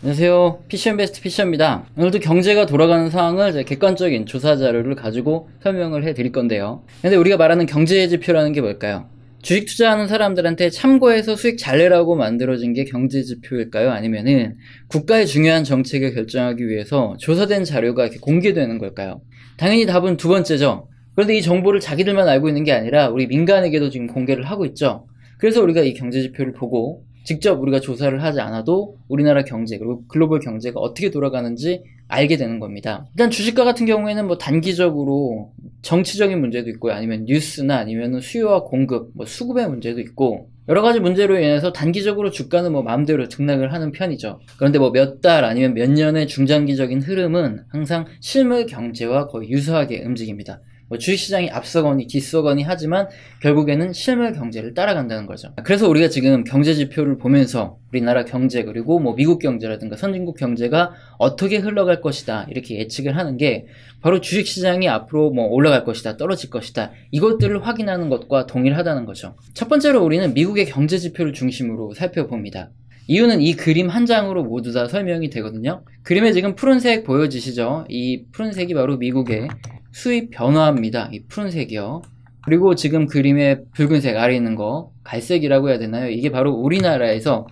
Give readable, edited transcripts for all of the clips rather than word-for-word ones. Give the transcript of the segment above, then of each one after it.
안녕하세요. 피션베스트 피션입니다. 오늘도 경제가 돌아가는 상황을 제가 객관적인 조사 자료를 가지고 설명을 해드릴 건데요. 근데 우리가 말하는 경제 지표라는 게 뭘까요? 주식 투자하는 사람들한테 참고해서 수익 잘 내라고 만들어진 게 경제 지표일까요? 아니면은 국가의 중요한 정책을 결정하기 위해서 조사된 자료가 이렇게 공개되는 걸까요? 당연히 답은 두 번째죠. 그런데 이 정보를 자기들만 알고 있는 게 아니라 우리 민간에게도 지금 공개를 하고 있죠. 그래서 우리가 이 경제 지표를 보고 직접 우리가 조사를 하지 않아도 우리나라 경제 그리고 글로벌 경제가 어떻게 돌아가는지 알게 되는 겁니다. 일단 주식과 같은 경우에는 뭐 단기적으로 정치적인 문제도 있고요. 아니면 뉴스나 아니면 수요와 공급, 뭐 수급의 문제도 있고 여러 가지 문제로 인해서 단기적으로 주가는 뭐 마음대로 등락을 하는 편이죠. 그런데 뭐 몇 달 아니면 몇 년의 중장기적인 흐름은 항상 실물 경제와 거의 유사하게 움직입니다. 뭐 주식시장이 앞서거니 뒤서거니 하지만 결국에는 실물 경제를 따라간다는 거죠. 그래서 우리가 지금 경제 지표를 보면서 우리나라 경제 그리고 뭐 미국 경제라든가 선진국 경제가 어떻게 흘러갈 것이다 이렇게 예측을 하는 게 바로 주식시장이 앞으로 뭐 올라갈 것이다 떨어질 것이다 이것들을 확인하는 것과 동일하다는 거죠. 첫 번째로 우리는 미국의 경제 지표를 중심으로 살펴봅니다. 이유는 이 그림 한 장으로 모두 다 설명이 되거든요. 그림에 지금 푸른색 보여지시죠? 이 푸른색이 바로 미국의 수입 변화입니다. 이 푸른색이요. 그리고 지금 그림의 붉은색 아래 있는 거 갈색이라고 해야 되나요? 이게 바로 우리나라에서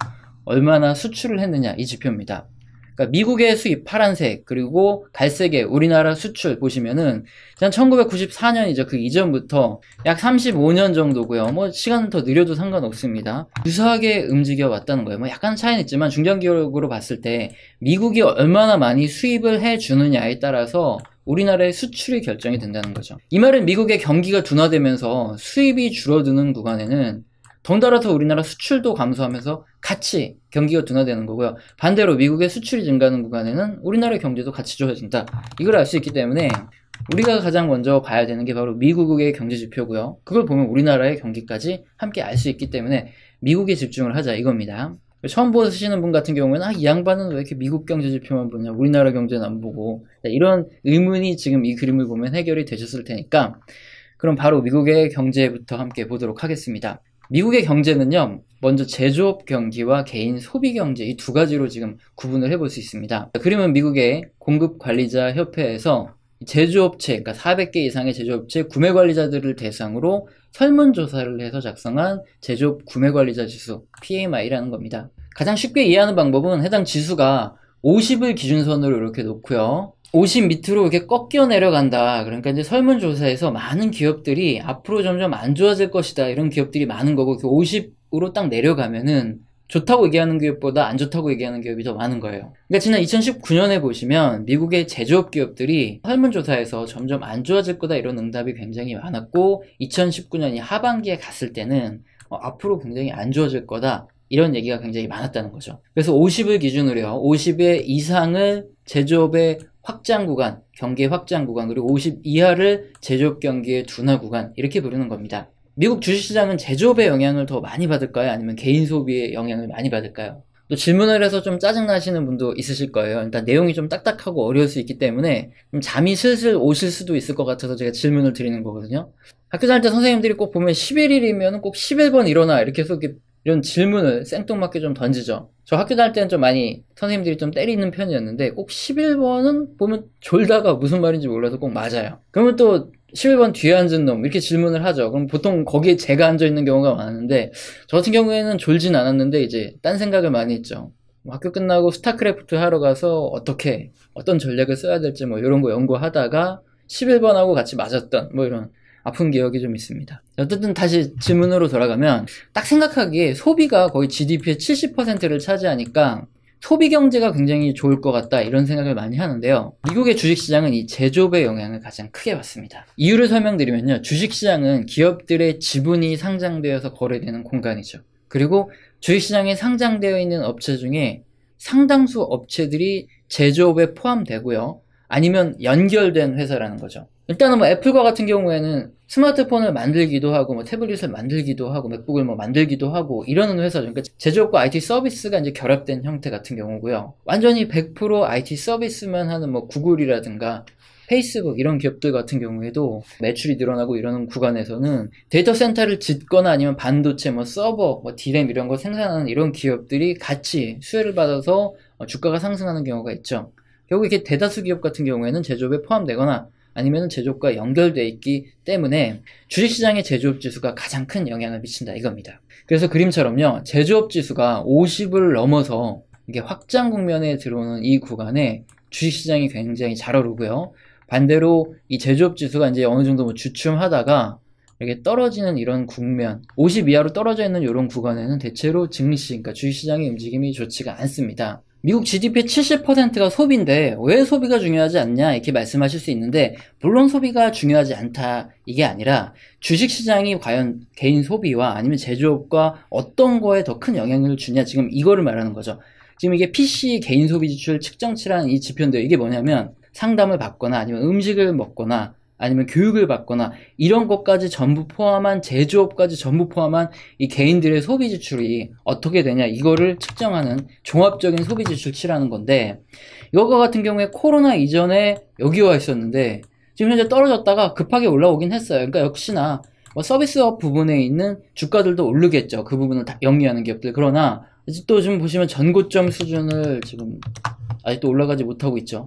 얼마나 수출을 했느냐 이 지표입니다. 그러니까 미국의 수입 파란색 그리고 갈색의 우리나라 수출 보시면은 한 1994년이죠. 그 이전부터 약 35년 정도고요. 뭐 시간은 더 느려도 상관없습니다. 유사하게 움직여 왔다는 거예요. 뭐 약간 차이는 있지만 중장기적으로 봤을 때 미국이 얼마나 많이 수입을 해주느냐에 따라서 우리나라의 수출이 결정이 된다는 거죠. 이 말은 미국의 경기가 둔화되면서 수입이 줄어드는 구간에는 덩달아서 우리나라 수출도 감소하면서 같이 경기가 둔화되는 거고요. 반대로 미국의 수출이 증가하는 구간에는 우리나라의 경제도 같이 좋아진다. 이걸 알 수 있기 때문에 우리가 가장 먼저 봐야 되는 게 바로 미국의 경제 지표고요. 그걸 보면 우리나라의 경기까지 함께 알 수 있기 때문에 미국에 집중을 하자 이겁니다. 처음 보시는 분 같은 경우에는 이 양반은 왜 이렇게 미국 경제 지표만 보냐 우리나라 경제는 안 보고 이런 의문이 지금 이 그림을 보면 해결이 되셨을 테니까 그럼 바로 미국의 경제부터 함께 보도록 하겠습니다. 미국의 경제는요 먼저 제조업 경기와 개인 소비 경제 이 두 가지로 지금 구분을 해볼 수 있습니다. 그림은 미국의 공급관리자 협회에서 제조업체 그러니까 400개 이상의 제조업체 구매관리자들을 대상으로 설문조사를 해서 작성한 제조업 구매관리자 지수 PMI라는 겁니다. 가장 쉽게 이해하는 방법은 해당 지수가 50을 기준선으로 이렇게 놓고요 50 밑으로 이렇게 꺾여 내려간다. 그러니까 이제 설문조사에서 많은 기업들이 앞으로 점점 안 좋아질 것이다. 이런 기업들이 많은 거고 50으로 딱 내려가면은 좋다고 얘기하는 기업보다 안 좋다고 얘기하는 기업이 더 많은 거예요. 그러니까 지난 2019년에 보시면 미국의 제조업 기업들이 설문조사에서 점점 안 좋아질 거다 이런 응답이 굉장히 많았고 2019년이 하반기에 갔을 때는 앞으로 굉장히 안 좋아질 거다 이런 얘기가 굉장히 많았다는 거죠. 그래서 50을 기준으로요 50의 이상을 제조업의 확장 구간, 경기 확장 구간, 그리고 50 이하를 제조업 경기의 둔화 구간 이렇게 부르는 겁니다. 미국 주식시장은 제조업의 영향을 더 많이 받을까요? 아니면 개인 소비의 영향을 많이 받을까요? 또 질문을 해서 좀 짜증나시는 분도 있으실 거예요. 일단 내용이 좀 딱딱하고 어려울 수 있기 때문에 좀 잠이 슬슬 오실 수도 있을 것 같아서 제가 질문을 드리는 거거든요. 학교 다닐 때 선생님들이 꼭 보면 11일이면 꼭 11번 일어나 이렇게 해서 이런 질문을 생뚱맞게 좀 던지죠. 저 학교 다닐 때는 좀 많이 선생님들이 좀 때리는 편이었는데 꼭 11번은 보면 졸다가 무슨 말인지 몰라서 꼭 맞아요. 그러면 또 11번 뒤에 앉은 놈 이렇게 질문을 하죠. 그럼 보통 거기에 제가 앉아있는 경우가 많은데 저 같은 경우에는 졸진 않았는데 이제 딴 생각을 많이 했죠. 학교 끝나고 스타크래프트 하러 가서 어떤 전략을 써야 될지 뭐 이런 거 연구하다가 11번하고 같이 맞았던 뭐 이런 아픈 기억이 좀 있습니다. 어쨌든 다시 질문으로 돌아가면 딱 생각하기에 소비가 거의 GDP의 70%를 차지하니까 소비 경제가 굉장히 좋을 것 같다 이런 생각을 많이 하는데요. 미국의 주식시장은 이 제조업의 영향을 가장 크게 받습니다. 이유를 설명드리면요. 주식시장은 기업들의 지분이 상장되어서 거래되는 공간이죠. 그리고 주식시장에 상장되어 있는 업체 중에 상당수 업체들이 제조업에 포함되고요. 아니면 연결된 회사라는 거죠. 일단은 뭐 애플과 같은 경우에는 스마트폰을 만들기도 하고 뭐 태블릿을 만들기도 하고 맥북을 뭐 만들기도 하고 이러는 회사죠. 그러니까 제조업과 IT 서비스가 이제 결합된 형태 같은 경우고요. 완전히 100% IT 서비스만 하는 뭐 구글이라든가 페이스북 이런 기업들 같은 경우에도 매출이 늘어나고 이러는 구간에서는 데이터 센터를 짓거나 아니면 반도체, 뭐 서버, 뭐 디램 이런 거 생산하는 이런 기업들이 같이 수혜를 받아서 주가가 상승하는 경우가 있죠. 결국 이렇게 대다수 기업 같은 경우에는 제조업에 포함되거나 아니면 제조업과 연결되어 있기 때문에 주식시장의 제조업 지수가 가장 큰 영향을 미친다 이겁니다. 그래서 그림처럼요, 제조업 지수가 50을 넘어서 이게 확장 국면에 들어오는 이 구간에 주식시장이 굉장히 잘 오르고요. 반대로 이 제조업 지수가 이제 어느 정도 주춤하다가 이렇게 떨어지는 이런 국면, 50 이하로 떨어져 있는 이런 구간에는 대체로 증시, 그러니까 주식시장의 움직임이 좋지가 않습니다. 미국 GDP의 70%가 소비인데 왜 소비가 중요하지 않냐 이렇게 말씀하실 수 있는데, 물론 소비가 중요하지 않다 이게 아니라 주식시장이 과연 개인 소비와 아니면 제조업과 어떤 거에 더 큰 영향을 주냐, 지금 이거를 말하는 거죠. 지금 이게 PC 개인 소비 지출 측정치라는 이 지표인데요, 이게 뭐냐면 상담을 받거나 아니면 음식을 먹거나 아니면 교육을 받거나 이런 것까지 전부 포함한, 제조업까지 전부 포함한 이 개인들의 소비 지출이 어떻게 되냐 이거를 측정하는 종합적인 소비 지출치라는 건데, 이거 같은 경우에 코로나 이전에 여기 와 있었는데 지금 현재 떨어졌다가 급하게 올라오긴 했어요. 그러니까 역시나 뭐 서비스업 부분에 있는 주가들도 오르겠죠, 그 부분을 다 영위하는 기업들. 그러나 또 지금 보시면 전고점 수준을 지금 아직도 올라가지 못하고 있죠.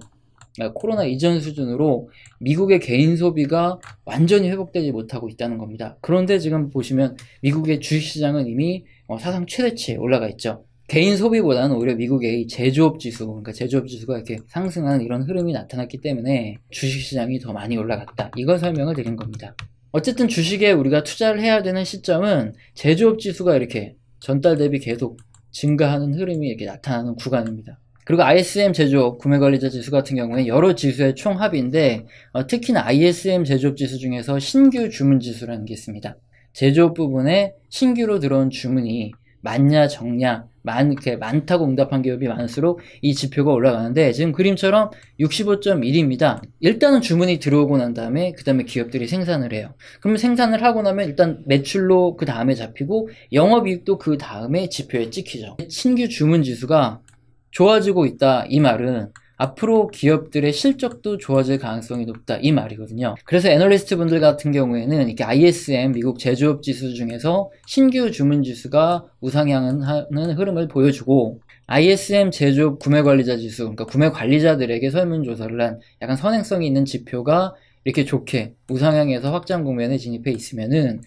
코로나 이전 수준으로 미국의 개인 소비가 완전히 회복되지 못하고 있다는 겁니다. 그런데 지금 보시면 미국의 주식시장은 이미 사상 최대치에 올라가 있죠. 개인 소비보다는 오히려 미국의 제조업 지수, 그러니까 제조업 지수가 이렇게 상승하는 이런 흐름이 나타났기 때문에 주식시장이 더 많이 올라갔다, 이걸 설명을 드린 겁니다. 어쨌든 주식에 우리가 투자를 해야 되는 시점은 제조업 지수가 이렇게 전달 대비 계속 증가하는 흐름이 이렇게 나타나는 구간입니다. 그리고 ISM 제조업 구매관리자 지수 같은 경우에 여러 지수의 총합인데, 특히나 ISM 제조업 지수 중에서 신규 주문 지수라는 게 있습니다. 제조업 부분에 신규로 들어온 주문이 많냐 적냐, 이렇게 많다고 응답한 기업이 많을수록 이 지표가 올라가는데, 지금 그림처럼 65.1입니다. 일단은 주문이 들어오고 난 다음에 그 다음에 기업들이 생산을 해요. 그러면 생산을 하고 나면 일단 매출로 그 다음에 잡히고 영업이익도 그 다음에 지표에 찍히죠. 신규 주문 지수가 좋아지고 있다 이 말은 앞으로 기업들의 실적도 좋아질 가능성이 높다 이 말이거든요. 그래서 애널리스트 분들 같은 경우에는 이렇게 ISM 미국 제조업 지수 중에서 신규 주문 지수가 우상향하는 흐름을 보여주고, ISM 제조업 구매관리자 지수, 그러니까 구매관리자들에게 설문조사를 한 약간 선행성이 있는 지표가 이렇게 좋게 우상향해서 확장 국면에 진입해 있으면은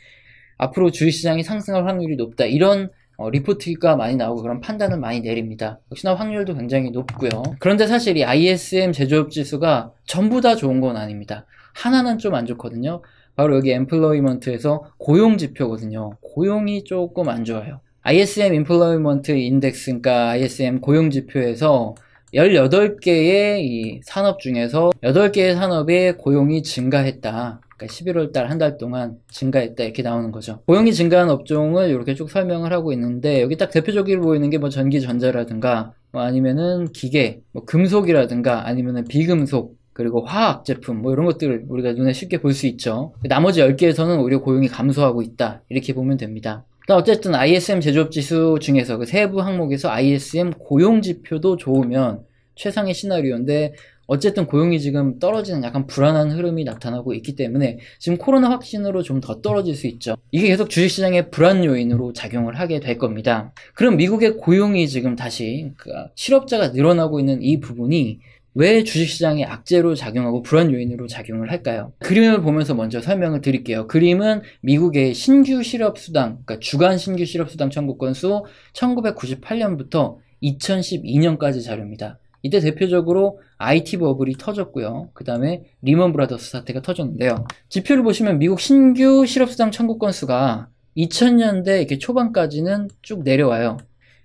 앞으로 주식시장이 상승할 확률이 높다, 이런 리포트가 많이 나오고 그런 판단을 많이 내립니다. 역시나 확률도 굉장히 높고요. 그런데 사실 이 ISM 제조업 지수가 전부 다 좋은 건 아닙니다. 하나는 좀 안 좋거든요. 바로 여기 엠플로이먼트에서 고용 지표거든요. 고용이 조금 안 좋아요. ISM 인플로이먼트 인덱스, 그러니까 ISM 고용 지표에서 18개의 이 산업 중에서 8개의 산업에 고용이 증가했다. 그러니까 11월달 한 달 동안 증가했다 이렇게 나오는 거죠. 고용이 증가한 업종을 이렇게 쭉 설명을 하고 있는데, 여기 딱 대표적으로 보이는 게 뭐 전기전자라든가 뭐 아니면은 기계, 뭐 금속이라든가 아니면은 비금속, 그리고 화학 제품 뭐 이런 것들을 우리가 눈에 쉽게 볼 수 있죠. 나머지 10개에서는 오히려 고용이 감소하고 있다 이렇게 보면 됩니다. 어쨌든 ISM 제조업 지수 중에서 그 세부 항목에서 ISM 고용 지표도 좋으면 최상의 시나리오인데, 어쨌든 고용이 지금 떨어지는 약간 불안한 흐름이 나타나고 있기 때문에 지금 코로나 확진으로 좀 더 떨어질 수 있죠. 이게 계속 주식시장의 불안 요인으로 작용을 하게 될 겁니다. 그럼 미국의 고용이 지금 다시 실업자가 늘어나고 있는 이 부분이 왜 주식시장의 악재로 작용하고 불안 요인으로 작용을 할까요? 그림을 보면서 먼저 설명을 드릴게요. 그림은 미국의 신규 실업수당, 그러니까 주간 신규 실업수당 청구 건수 1998년부터 2012년까지 자료입니다. 이때 대표적으로 IT 버블이 터졌고요. 그 다음에 리먼 브라더스 사태가 터졌는데요. 지표를 보시면 미국 신규 실업수당 청구 건수가 2000년대 이렇게 초반까지는 쭉 내려와요.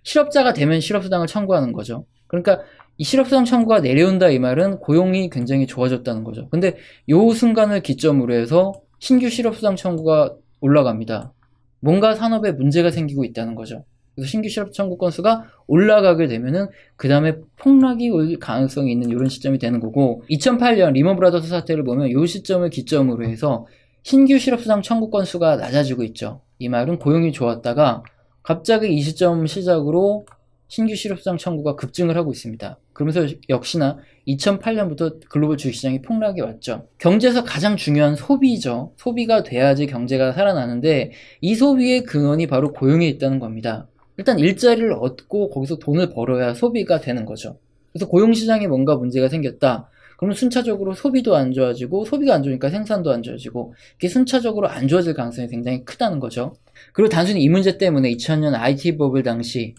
실업자가 되면 실업수당을 청구하는 거죠. 그러니까 이 실업수당 청구가 내려온다 이 말은 고용이 굉장히 좋아졌다는 거죠. 근데 요 순간을 기점으로 해서 신규 실업수당 청구가 올라갑니다. 뭔가 산업에 문제가 생기고 있다는 거죠. 그래서 신규 실업 청구 건수가 올라가게 되면은 그 다음에 폭락이 올 가능성이 있는 이런 시점이 되는 거고, 2008년 리먼 브라더스 사태를 보면 이 시점을 기점으로 해서 신규 실업수당 청구 건수가 낮아지고 있죠. 이 말은 고용이 좋았다가 갑자기 이 시점 시작으로 신규 실업수당 청구가 급증을 하고 있습니다. 그러면서 역시나 2008년부터 글로벌 주식시장이 폭락이 왔죠. 경제에서 가장 중요한 소비죠. 소비가 돼야지 경제가 살아나는데 이 소비의 근원이 바로 고용에 있다는 겁니다. 일단 일자리를 얻고 거기서 돈을 벌어야 소비가 되는 거죠. 그래서 고용시장에 뭔가 문제가 생겼다. 그러면 순차적으로 소비도 안 좋아지고, 소비가 안 좋으니까 생산도 안 좋아지고, 이게 순차적으로 안 좋아질 가능성이 굉장히 크다는 거죠. 그리고 단순히 이 문제 때문에 2000년 IT 버블 당시,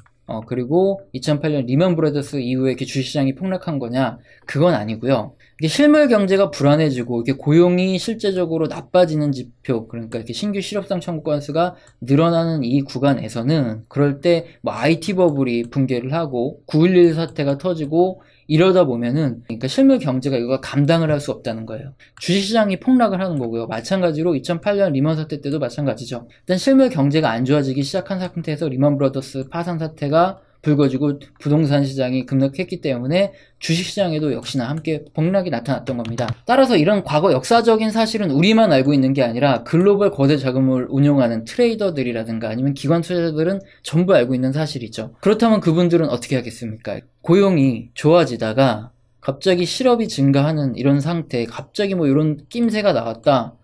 그리고 2008년 리먼 브라더스 이후에 이렇게 주식시장이 폭락한 거냐? 그건 아니고요. 이게 실물 경제가 불안해지고, 이게 고용이 실제적으로 나빠지는 지표, 그러니까 이렇게 신규 실업상 청구 건수가 늘어나는 이 구간에서는, 그럴 때 뭐 IT 버블이 붕괴를 하고, 9.11 사태가 터지고, 이러다 보면은, 그러니까 실물 경제가 이거 감당을 할 수 없다는 거예요. 주식시장이 폭락을 하는 거고요. 마찬가지로 2008년 리먼 사태 때도 마찬가지죠. 일단 실물 경제가 안 좋아지기 시작한 상태에서 리먼 브라더스 파산 사태가 불거지고 부동산 시장이 급락했기 때문에 주식시장에도 역시나 함께 폭락이 나타났던 겁니다. 따라서 이런 과거 역사적인 사실은 우리만 알고 있는 게 아니라 글로벌 거대 자금을 운용하는 트레이더들이라든가 아니면 기관 투자자들은 전부 알고 있는 사실이죠. 그렇다면 그분들은 어떻게 하겠습니까? 고용이 좋아지다가 갑자기 실업이 증가하는 이런 상태에 갑자기 뭐 이런 낌새가 나왔다.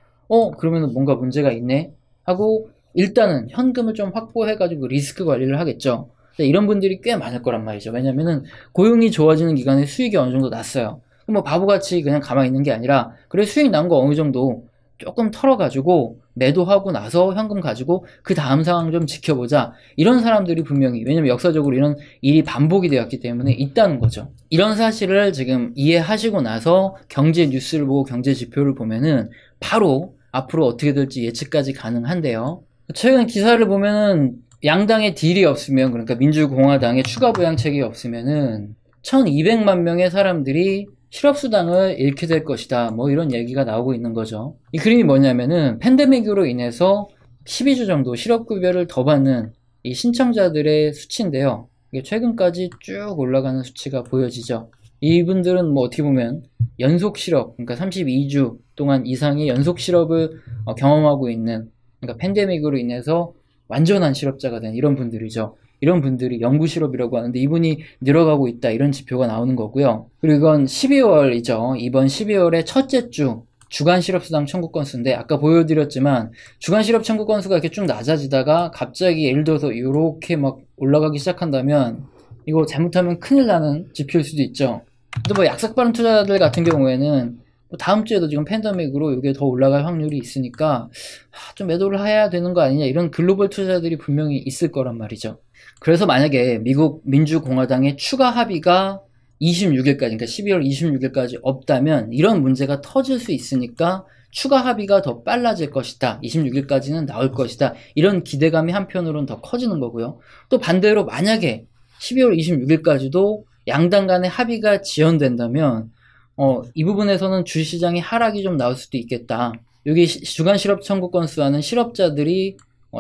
그러면 뭔가 문제가 있네? 하고 일단은 현금을 좀 확보해가지고 리스크 관리를 하겠죠. 이런 분들이 꽤 많을 거란 말이죠. 왜냐면은 고용이 좋아지는 기간에 수익이 어느 정도 났어요. 뭐 바보같이 그냥 가만히 있는 게 아니라 그래 수익 난 거 어느 정도 조금 털어가지고 매도하고 나서 현금 가지고 그 다음 상황 좀 지켜보자. 이런 사람들이 분명히, 왜냐면 역사적으로 이런 일이 반복이 되었기 때문에 있다는 거죠. 이런 사실을 지금 이해하시고 나서 경제 뉴스를 보고 경제 지표를 보면은 바로 앞으로 어떻게 될지 예측까지 가능한데요. 최근 기사를 보면은 양당의 딜이 없으면, 그러니까 민주공화당의 추가 부양책이 없으면은 1200만 명의 사람들이 실업수당을 잃게 될 것이다. 뭐 이런 얘기가 나오고 있는 거죠. 이 그림이 뭐냐면은 팬데믹으로 인해서 12주 정도 실업급여를 더 받는 이 신청자들의 수치인데요. 이게 최근까지 쭉 올라가는 수치가 보여지죠. 이분들은 뭐 어떻게 보면 연속 실업, 그러니까 32주 동안 이상의 연속 실업을 경험하고 있는, 그러니까 팬데믹으로 인해서 완전한 실업자가 된 이런 분들이죠. 이런 분들이 영구 실업이라고 하는데 이분이 늘어가고 있다, 이런 지표가 나오는 거고요. 그리고 이건 12월이죠. 이번 12월의 첫째 주 주간 실업수당 청구 건수인데, 아까 보여드렸지만 주간 실업 청구 건수가 이렇게 쭉 낮아지다가 갑자기 예를 들어서 이렇게 막 올라가기 시작한다면 이거 잘못하면 큰일 나는 지표일 수도 있죠. 또 뭐 약삭빠른 투자자들 같은 경우에는 다음 주에도 지금 팬데믹으로 이게 더 올라갈 확률이 있으니까 좀 매도를 해야 되는 거 아니냐, 이런 글로벌 투자자들이 분명히 있을 거란 말이죠. 그래서 만약에 미국 민주공화당의 추가 합의가 26일까지, 그러니까 12월 26일까지 없다면 이런 문제가 터질 수 있으니까 추가 합의가 더 빨라질 것이다, 26일까지는 나올 것이다, 이런 기대감이 한편으로는 더 커지는 거고요. 또 반대로 만약에 12월 26일까지도 양당 간의 합의가 지연된다면 이 부분에서는 주식시장의 하락이 좀 나올 수도 있겠다. 여기 주간 실업 청구 건수와는 실업자들이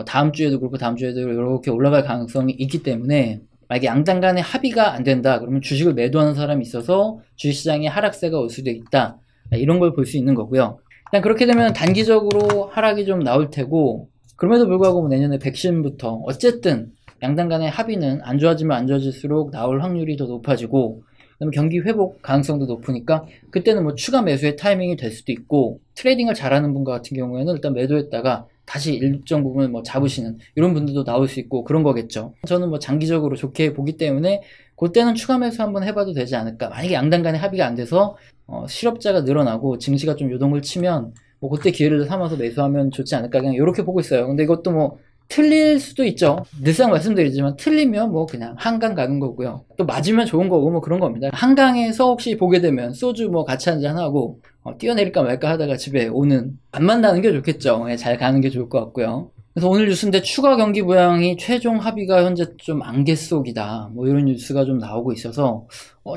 다음 주에도 그렇고 다음 주에도 이렇게 올라갈 가능성이 있기 때문에 만약에 양당 간의 합의가 안 된다, 그러면 주식을 매도하는 사람이 있어서 주식시장에 하락세가 올 수도 있다, 이런 걸 볼 수 있는 거고요. 그냥 그렇게 되면 단기적으로 하락이 좀 나올 테고, 그럼에도 불구하고 내년에 백신부터 어쨌든 양당 간의 합의는 안 좋아지면 안 좋아질수록 나올 확률이 더 높아지고, 그다음에 경기 회복 가능성도 높으니까 그때는 뭐 추가 매수의 타이밍이 될 수도 있고, 트레이딩을 잘하는 분 같은 경우에는 일단 매도했다가 다시 일정 부분을 뭐 잡으시는 이런 분들도 나올 수 있고 그런 거겠죠. 저는 뭐 장기적으로 좋게 보기 때문에 그때는 추가 매수 한번 해봐도 되지 않을까. 만약에 양당 간의 합의가 안 돼서 실업자가 늘어나고 증시가 좀 요동을 치면 뭐 그때 기회를 삼아서 매수하면 좋지 않을까, 그냥 이렇게 보고 있어요. 근데 이것도 뭐 틀릴 수도 있죠. 늘상 말씀드리지만 틀리면 뭐 그냥 한강 가는 거고요. 또 맞으면 좋은 거고 뭐 그런 겁니다. 한강에서 혹시 보게 되면 소주 뭐 같이 한잔하고 뛰어내릴까 말까 하다가 집에 오는, 안 만나는 게 좋겠죠. 잘 가는 게 좋을 것 같고요. 그래서 오늘 뉴스인데 추가 경기 부양이 최종 합의가 현재 좀 안개 속이다, 뭐 이런 뉴스가 좀 나오고 있어서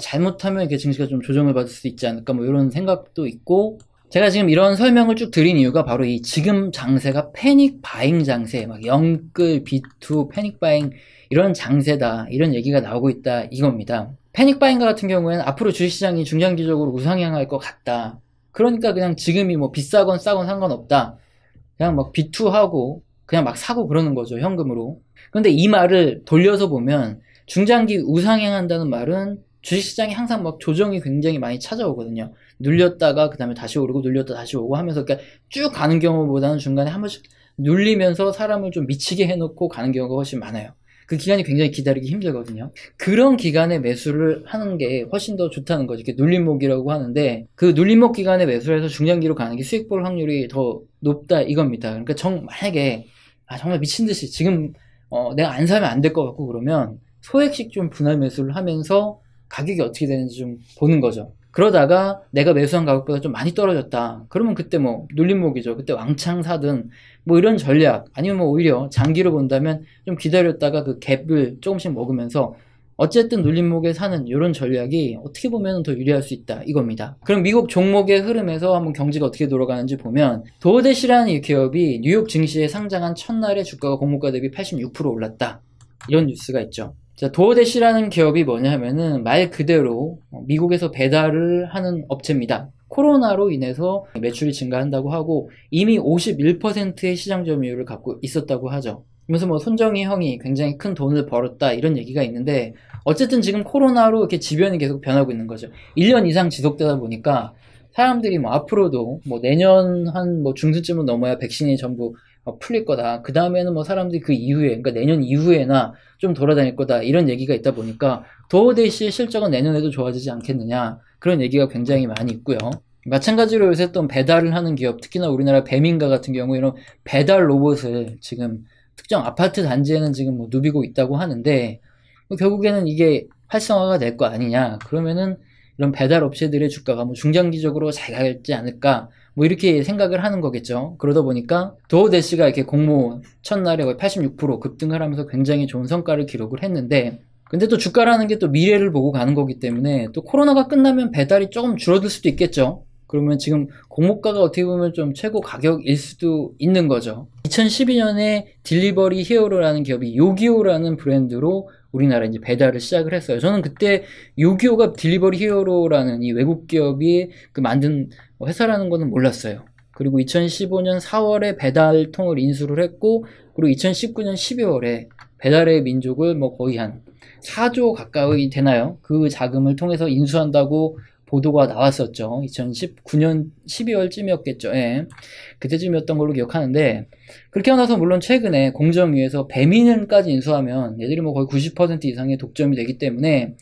잘못하면 이게 증시가 좀 조정을 받을 수 있지 않을까, 뭐 이런 생각도 있고, 제가 지금 이런 설명을 쭉 드린 이유가 바로 이 지금 장세가 패닉 바잉 장세, 막 영끌 비투 패닉 바잉 이런 장세다, 이런 얘기가 나오고 있다, 이겁니다. 패닉 바잉과 같은 경우에는 앞으로 주식시장이 중장기적으로 우상향할 것 같다, 그러니까 그냥 지금이 뭐 비싸건 싸건 상관없다, 그냥 막 비투하고 그냥 막 사고 그러는 거죠, 현금으로. 근데 이 말을 돌려서 보면 중장기 우상향한다는 말은 주식시장이 항상 막 조정이 굉장히 많이 찾아오거든요. 눌렸다가 그 다음에 다시 오르고 눌렸다 다시 오고 하면서, 그러니까 쭉 가는 경우보다는 중간에 한 번씩 눌리면서 사람을 좀 미치게 해놓고 가는 경우가 훨씬 많아요. 그 기간이 굉장히 기다리기 힘들거든요. 그런 기간에 매수를 하는 게 훨씬 더 좋다는 거죠. 이렇게 눌림목이라고 하는데 그 눌림목 기간에 매수를 해서 중장기로 가는 게 수익 볼 확률이 더 높다 이겁니다. 그러니까 만약에 정말 미친 듯이 지금 내가 안 사면 안 될 것 같고 그러면 소액씩 좀 분할 매수를 하면서 가격이 어떻게 되는지 좀 보는 거죠. 그러다가 내가 매수한 가격보다 좀 많이 떨어졌다. 그러면 그때 뭐 눌림목이죠. 그때 왕창 사든 뭐 이런 전략, 아니면 뭐 오히려 장기로 본다면 좀 기다렸다가 그 갭을 조금씩 먹으면서 어쨌든 눌림목에 사는 이런 전략이 어떻게 보면 더 유리할 수 있다 이겁니다. 그럼 미국 종목의 흐름에서 한번 경제가 어떻게 돌아가는지 보면 도어대시라는 이 기업이 뉴욕 증시에 상장한 첫날에 주가가 공모가 대비 86% 올랐다. 이런 뉴스가 있죠. 자, 도어대시라는 기업이 뭐냐 하면은 말 그대로 미국에서 배달을 하는 업체입니다. 코로나로 인해서 매출이 증가한다고 하고 이미 51%의 시장 점유율을 갖고 있었다고 하죠. 그러면서 뭐 손정희 형이 굉장히 큰 돈을 벌었다 이런 얘기가 있는데 어쨌든 지금 코로나로 이렇게 지변이 계속 변하고 있는 거죠. 1년 이상 지속되다 보니까 사람들이 뭐 앞으로도 뭐 내년 한 뭐 중순쯤은 넘어야 백신이 전부 풀릴 거다. 그 다음에는 뭐 사람들이 그 이후에, 그러니까 내년 이후에나 좀 돌아다닐 거다. 이런 얘기가 있다 보니까 도어데이시의 실적은 내년에도 좋아지지 않겠느냐. 그런 얘기가 굉장히 많이 있고요. 마찬가지로 요새 또 배달을 하는 기업, 특히나 우리나라 배민가 같은 경우 이런 배달 로봇을 지금 특정 아파트 단지에는 지금 뭐 누비고 있다고 하는데 결국에는 이게 활성화가 될 거 아니냐. 그러면은 이런 배달 업체들의 주가가 뭐 중장기적으로 잘 가지 않을까. 뭐 이렇게 생각을 하는 거겠죠. 그러다 보니까 도어대시가 이렇게 공모 첫날에 거의 86% 급등을 하면서 굉장히 좋은 성과를 기록을 했는데 근데 또 주가라는 게 또 미래를 보고 가는 거기 때문에 또 코로나가 끝나면 배달이 조금 줄어들 수도 있겠죠. 그러면 지금 공모가가 어떻게 보면 좀 최고 가격일 수도 있는 거죠. 2012년에 딜리버리 히어로라는 기업이 요기요라는 브랜드로 우리나라 이제 배달을 시작을 했어요. 저는 그때 요기요가 딜리버리 히어로라는 이 외국 기업이 그 만든 회사라는 거는 몰랐어요. 그리고 2015년 4월에 배달통을 인수를 했고, 그리고 2019년 12월에 배달의 민족을 뭐 거의 한 4조 가까이 되나요? 그 자금을 통해서 인수한다고 보도가 나왔었죠. 2019년 12월쯤이었겠죠. 예. 그때쯤이었던 걸로 기억하는데 그렇게 하고 나서 물론 최근에 공정위에서 배민은까지 인수하면 얘들이 뭐 거의 90% 이상의 독점이 되기 때문에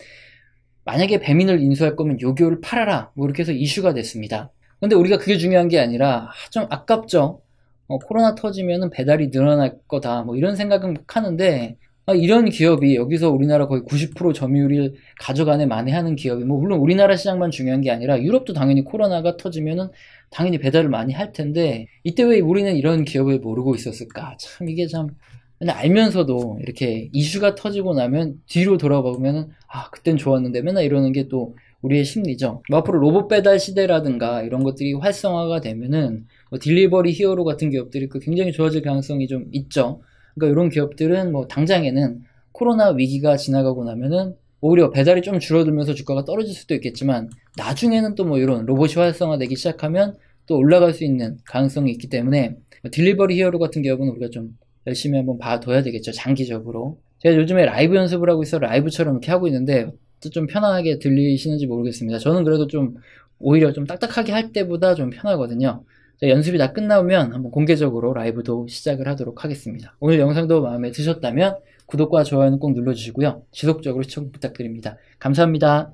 만약에 배민을 인수할 거면 요기요를 팔아라 뭐 이렇게 해서 이슈가 됐습니다. 근데 우리가 그게 중요한 게 아니라 좀 아깝죠. 코로나 터지면은 배달이 늘어날 거다 뭐 이런 생각은 하는데 이런 기업이 여기서 우리나라 거의 90% 점유율을 가져가네 만회하는 기업이 뭐 물론 우리나라 시장만 중요한 게 아니라 유럽도 당연히 코로나가 터지면은 당연히 배달을 많이 할 텐데 이때 왜 우리는 이런 기업을 모르고 있었을까? 참 이게 참 알면서도 이렇게 이슈가 터지고 나면 뒤로 돌아보면은 그땐 좋았는데 맨날 이러는 게 또 우리의 심리죠. 뭐 앞으로 로봇 배달 시대라든가 이런 것들이 활성화가 되면은 뭐 딜리버리 히어로 같은 기업들이 굉장히 좋아질 가능성이 좀 있죠. 그러니까 이런 기업들은 뭐 당장에는 코로나 위기가 지나가고 나면은 오히려 배달이 좀 줄어들면서 주가가 떨어질 수도 있겠지만 나중에는 또 뭐 이런 로봇이 활성화되기 시작하면 또 올라갈 수 있는 가능성이 있기 때문에 딜리버리 히어로 같은 기업은 우리가 좀 열심히 한번 봐둬야 되겠죠. 장기적으로. 제가 요즘에 라이브 연습을 하고 있어 라이브처럼 이렇게 하고 있는데 좀 편하게 들리시는지 모르겠습니다. 저는 그래도 좀 오히려 좀 딱딱하게 할 때보다 좀 편하거든요. 연습이 다 끝나면 한번 공개적으로 라이브도 시작을 하도록 하겠습니다. 오늘 영상도 마음에 드셨다면 구독과 좋아요는 꼭 눌러주시고요. 지속적으로 시청 부탁드립니다. 감사합니다.